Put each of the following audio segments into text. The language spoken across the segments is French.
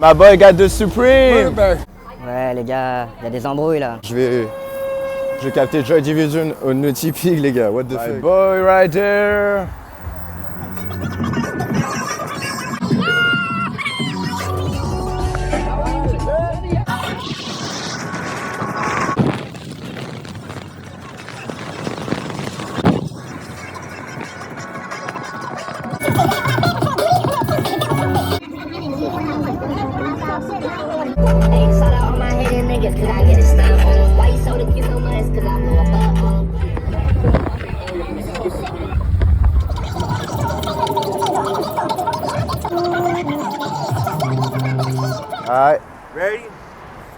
My boy got the Supreme. Ouais les gars, il y a des embrouilles là. Je vais capter Joy Division au Naughty Pig les gars, what the fuck. My boy right there. Alright. Ready?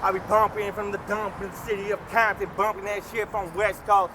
I be bumping from the dumping city of Compton, bumping that shit from West Coast.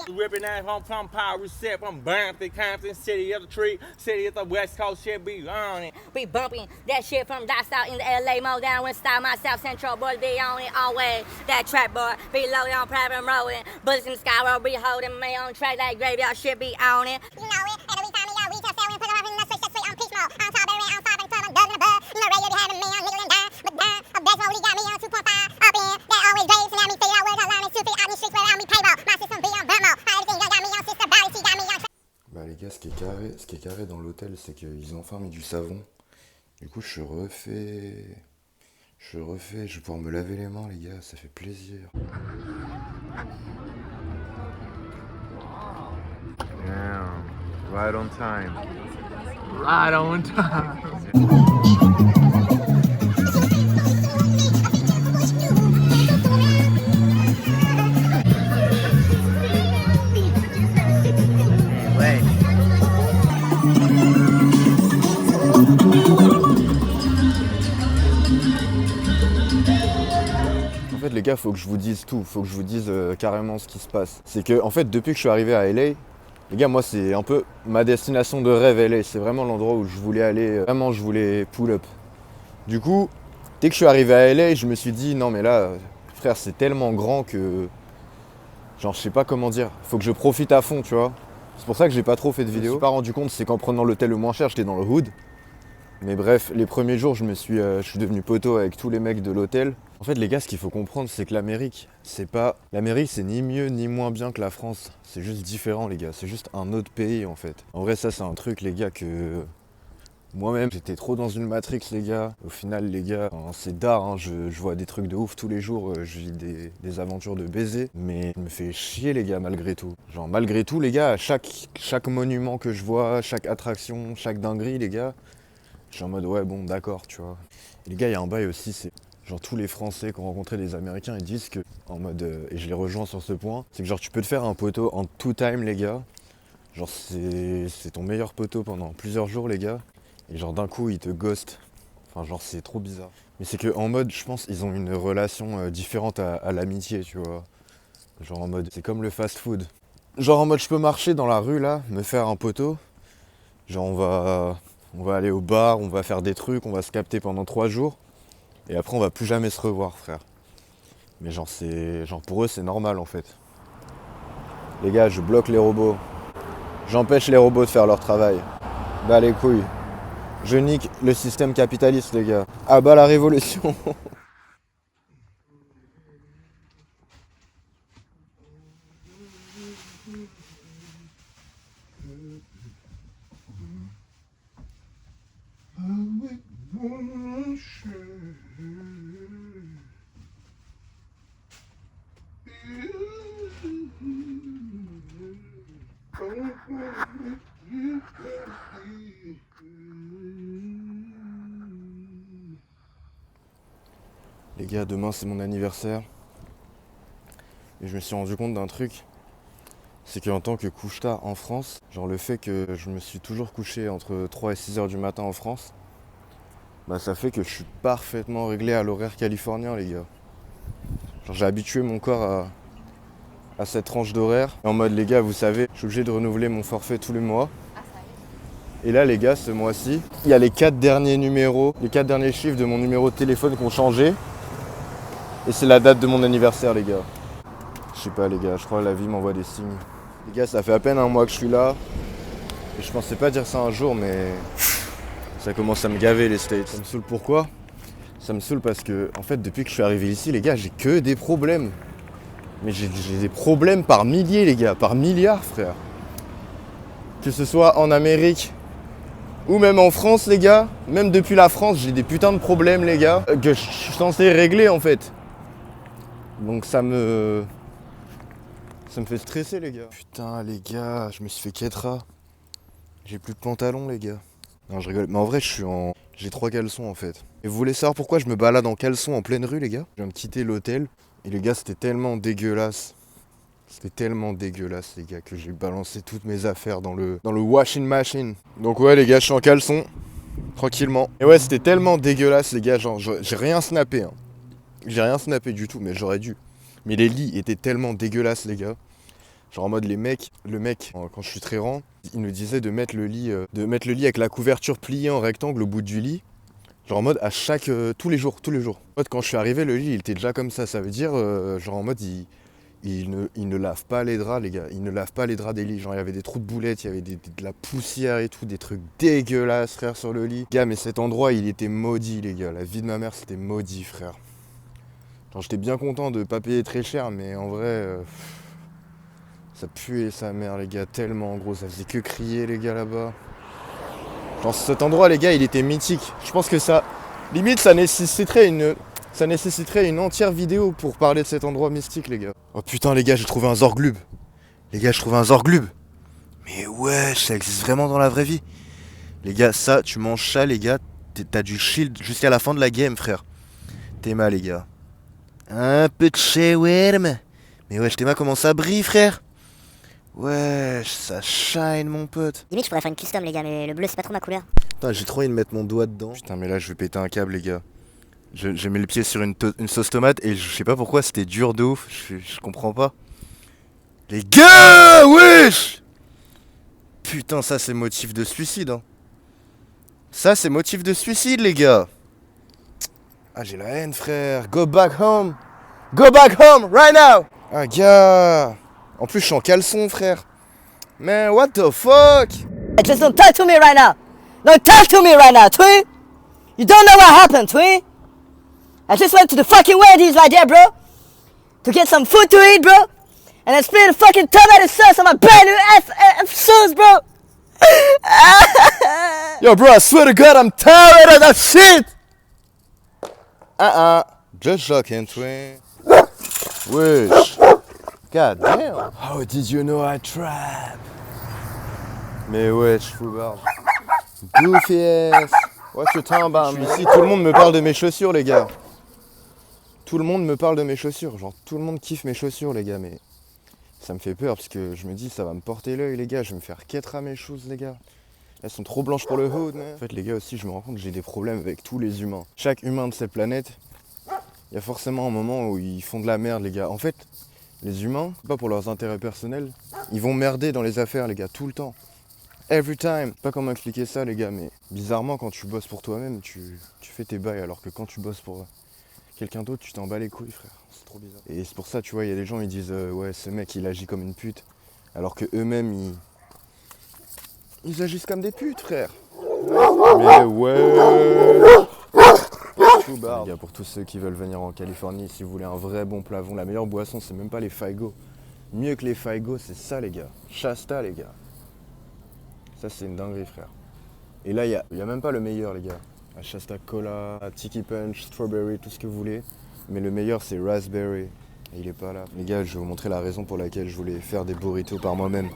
Ripping that home from Power Set from Bumpton, Compton, city of the tree, city of the West Coast, shit be on it. Be bumping that shit from down south in the LA, Mo down west style, my South Central boys be on it always. That trap boy be low on private rolling, bullets in the sky roll be holding me on track like graveyard shit be on it. You know it, and every time we go retail sale, we put them up in the switch, that's sweet on peach mode. On top of it, on top of it, dozen above. You know radio be having me on nickel and dime, but dime, a best mode, he got me on 2.5 up in. That always graves, and now me figure out where the line is 2 feet out in the streets without me payroll. My system be on Venmo, everything got me on sister body, she got me on. Bah les gars, ce qui est carré dans l'hôtel, c'est qu'ils ont enfin mis du savon. Du coup, je vais pouvoir me laver les mains, les gars, ça fait plaisir. Damn, right on time. Right on time. En fait les gars, faut que je vous dise tout, faut que je vous dise carrément ce qui se passe. C'est que en fait depuis que je suis arrivé à LA, les gars, moi c'est un peu ma destination de rêve LA, c'est vraiment l'endroit où je voulais aller, vraiment je voulais pull up. Du coup, dès que je suis arrivé à LA, je me suis dit non mais là, frère c'est tellement grand que, genre je sais pas comment dire, faut que je profite à fond tu vois. C'est pour ça que j'ai pas trop fait de vidéos. Je me suis pas rendu compte, c'est qu'en prenant l'hôtel le moins cher, j'étais dans le hood. Mais bref, les premiers jours, je suis devenu poteau avec tous les mecs de l'hôtel. En fait, les gars, ce qu'il faut comprendre, c'est que l'Amérique, c'est ni mieux ni moins bien que la France. C'est juste différent, les gars. C'est juste un autre pays, en fait. En vrai, ça, c'est un truc, les gars, que moi-même, j'étais trop dans une matrix, les gars. Au final, les gars, c'est d'art, hein. Je vois des trucs de ouf tous les jours. Je vis des aventures de baiser. Mais je me fais chier, les gars, malgré tout. Genre, malgré tout, les gars, chaque monument que je vois, chaque attraction, chaque dinguerie, les gars, je suis en mode ouais bon d'accord tu vois. Et les gars, il y a un bail aussi, c'est genre tous les Français qui ont rencontré des Américains, ils disent que en mode et je les rejoins sur ce point, c'est que genre tu peux te faire un poteau en two time les gars. Genre c'est ton meilleur poteau pendant plusieurs jours les gars. Et genre d'un coup il te ghost. Enfin genre c'est trop bizarre. Mais c'est que en mode je pense ils ont une relation différente à l'amitié tu vois. Genre en mode c'est comme le fast food. Genre en mode je peux marcher dans la rue là, me faire un poteau. Genre on va aller au bar, on va faire des trucs, on va se capter pendant 3 jours. Et après on va plus jamais se revoir frère. Mais genre pour eux c'est normal en fait. Les gars, je bloque les robots. J'empêche les robots de faire leur travail. Bah les couilles. Je nique le système capitaliste les gars. Ah bah la révolution. Les gars, demain c'est mon anniversaire. Et je me suis rendu compte d'un truc. C'est qu'en tant que couche-tard en France, genre le fait que je me suis toujours couché entre 3 et 6 heures du matin en France, bah ça fait que je suis parfaitement réglé à l'horaire californien les gars. Genre j'ai habitué mon corps à cette tranche d'horaire. En mode les gars, vous savez, je suis obligé de renouveler mon forfait tous les mois. Et là les gars, ce mois-ci, il y a les 4 derniers numéros, les 4 derniers chiffres de mon numéro de téléphone qui ont changé. Et c'est la date de mon anniversaire les gars. Je sais pas les gars, je crois que la vie m'envoie des signes. Les gars, ça fait à peine un mois que je suis là. Et je pensais pas dire ça un jour, mais ça commence à me gaver les States. Ça me saoule pourquoi? Ça me saoule parce que, en fait, depuis que je suis arrivé ici, les gars, j'ai que des problèmes. Mais j'ai des problèmes par milliers, les gars, par milliards, frère. Que ce soit en Amérique ou même en France, les gars. Même depuis la France, j'ai des putains de problèmes, les gars, que je suis censé régler, en fait. Donc ça me fait stresser, les gars. Putain, les gars, je me suis fait Ketra. J'ai plus de pantalon, les gars. Non, je rigole. Mais en vrai, j'ai 3 caleçons, en fait. Et vous voulez savoir pourquoi je me balade en caleçon en pleine rue, les gars? Je viens de quitter l'hôtel. Et les gars, c'était tellement dégueulasse. C'était tellement dégueulasse, les gars, que j'ai balancé toutes mes affaires dans le washing machine. Donc ouais, les gars, je suis en caleçon. Tranquillement. Et ouais, c'était tellement dégueulasse, les gars. Genre, j'ai rien snappé, hein. J'ai rien snappé du tout, mais j'aurais dû. Mais les lits étaient tellement dégueulasses, les gars. Genre en mode le mec, quand je suis très rang, il nous disait de mettre le lit avec la couverture pliée en rectangle au bout du lit. Genre en mode à tous les jours. En mode quand je suis arrivé, le lit il était déjà comme ça. Ça veut dire genre en mode il ne lave pas les draps, les gars. Il ne lave pas les draps des lits. Genre il y avait des trous de boulettes, il y avait de la poussière et tout, des trucs dégueulasses, frère, sur le lit. Gars, mais cet endroit il était maudit, les gars. La vie de ma mère c'était maudit, frère. Genre j'étais bien content de pas payer très cher, mais en vrai. Ça puait sa mère, les gars, tellement, gros, ça faisait que crier, les gars, là-bas. Genre, cet endroit, les gars, il était mythique. Je pense que ça, limite, ça nécessiterait une entière vidéo pour parler de cet endroit mystique, les gars. Oh putain, les gars, j'ai trouvé un Zorglub. Les gars, j'ai trouvé un Zorglub. Mais ouais, ça existe vraiment dans la vraie vie. Les gars, ça, tu manges ça, les gars, t'as du shield jusqu'à la fin de la game, frère. Théma, les gars. Un peu de shawarma. Mais ouais, Théma, comment ça brille, frère? Ouais, ça shine, mon pote. Limite, je pourrais faire une custom, les gars, mais le bleu, c'est pas trop ma couleur. Putain, j'ai trop envie de mettre mon doigt dedans. Putain, mais là, je vais péter un câble, les gars. J'ai mis le pied sur une sauce tomate et je sais pas pourquoi, c'était dur de ouf. Je comprends pas. Les gars, wesh! Putain, ça, c'est motif de suicide, hein. Ça, c'est motif de suicide, les gars. Ah, j'ai la haine, frère. Go back home. Go back home, right now. Ah, gars. En plus, je suis en caleçon, frère. Man, what the fuck? Just don't talk to me right now. Don't talk to me right now, twin. You don't know what happened, twin. I just went to the fucking Wendy's right there, bro. To get some food to eat, bro. And I spilled the fucking tomato sauce on my brand new F sauce, bro. Yo, bro, I swear to God, I'm tired of that shit. Just joking, twin. Wesh. God damn. How did you know I trap? Mais wesh, foulard. Goofy ass. What you talking about? Je suis ici, tout le monde me parle de mes chaussures, les gars. Tout le monde me parle de mes chaussures. Genre, tout le monde kiffe mes chaussures, les gars, mais ça me fait peur parce que je me dis, ça va me porter l'œil, les gars. Je vais me faire Ketra mes choses, les gars. Elles sont trop blanches pour le hood, man. En fait, les gars, aussi, je me rends compte que j'ai des problèmes avec tous les humains. Chaque humain de cette planète, il y a forcément un moment où ils font de la merde, les gars. En fait, les humains, pas pour leurs intérêts personnels, ils vont merder dans les affaires, les gars, tout le temps. Every time. Pas comment expliquer ça, les gars, mais bizarrement, quand tu bosses pour toi-même, tu fais tes bails, alors que quand tu bosses pour quelqu'un d'autre, tu t'en bats les couilles, frère. C'est trop bizarre. Et c'est pour ça, tu vois, il y a des gens, ils disent ouais, ce mec, il agit comme une pute, alors que eux-mêmes, ils agissent comme des putes, frère. Mais ouais. Les gars, pour tous ceux qui veulent venir en Californie, si vous voulez un vrai bon plavon, la meilleure boisson, c'est même pas les Faygo. Mieux que les Faygo, c'est ça, les gars. Shasta, les gars. Ça, c'est une dinguerie, frère. Et là, il y a même pas le meilleur, les gars. À Shasta Cola, à Tiki Punch, Strawberry, tout ce que vous voulez. Mais le meilleur, c'est Raspberry. Et il est pas là. Les gars, je vais vous montrer la raison pour laquelle je voulais faire des burritos par moi-même.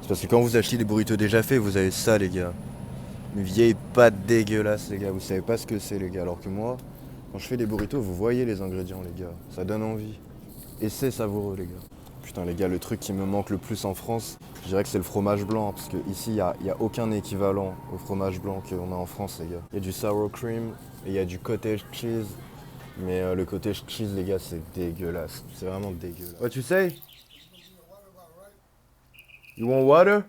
C'est parce que quand vous achetez des burritos déjà faits, vous avez ça, les gars. Une vieille pâte dégueulasse, les gars. Vous savez pas ce que c'est, les gars. Alors que moi, quand je fais des burritos, vous voyez les ingrédients, les gars. Ça donne envie. Et c'est savoureux, les gars. Putain, les gars, le truc qui me manque le plus en France, je dirais que c'est le fromage blanc. Parce qu'ici, il n'y a aucun équivalent au fromage blanc qu'on a en France, les gars. Il y a du sour cream et il y a du cottage cheese. Mais le cottage cheese, les gars, c'est dégueulasse. C'est vraiment dégueulasse. What you say? You want water?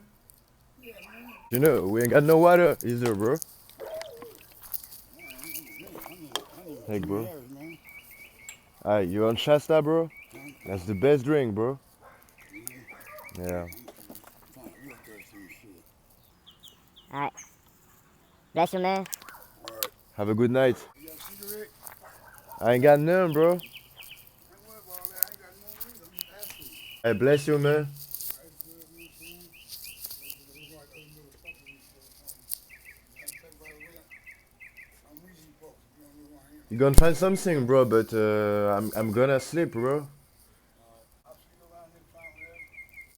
You know, we ain't got no water either, bro. Hey, bro. Alright, you on Shasta, bro? That's the best drink, bro. Yeah. Alright. Bless you, man. Have a good night. I ain't got none, bro. Hey, bless you, man. You gonna find something, bro, but I'm gonna sleep, bro.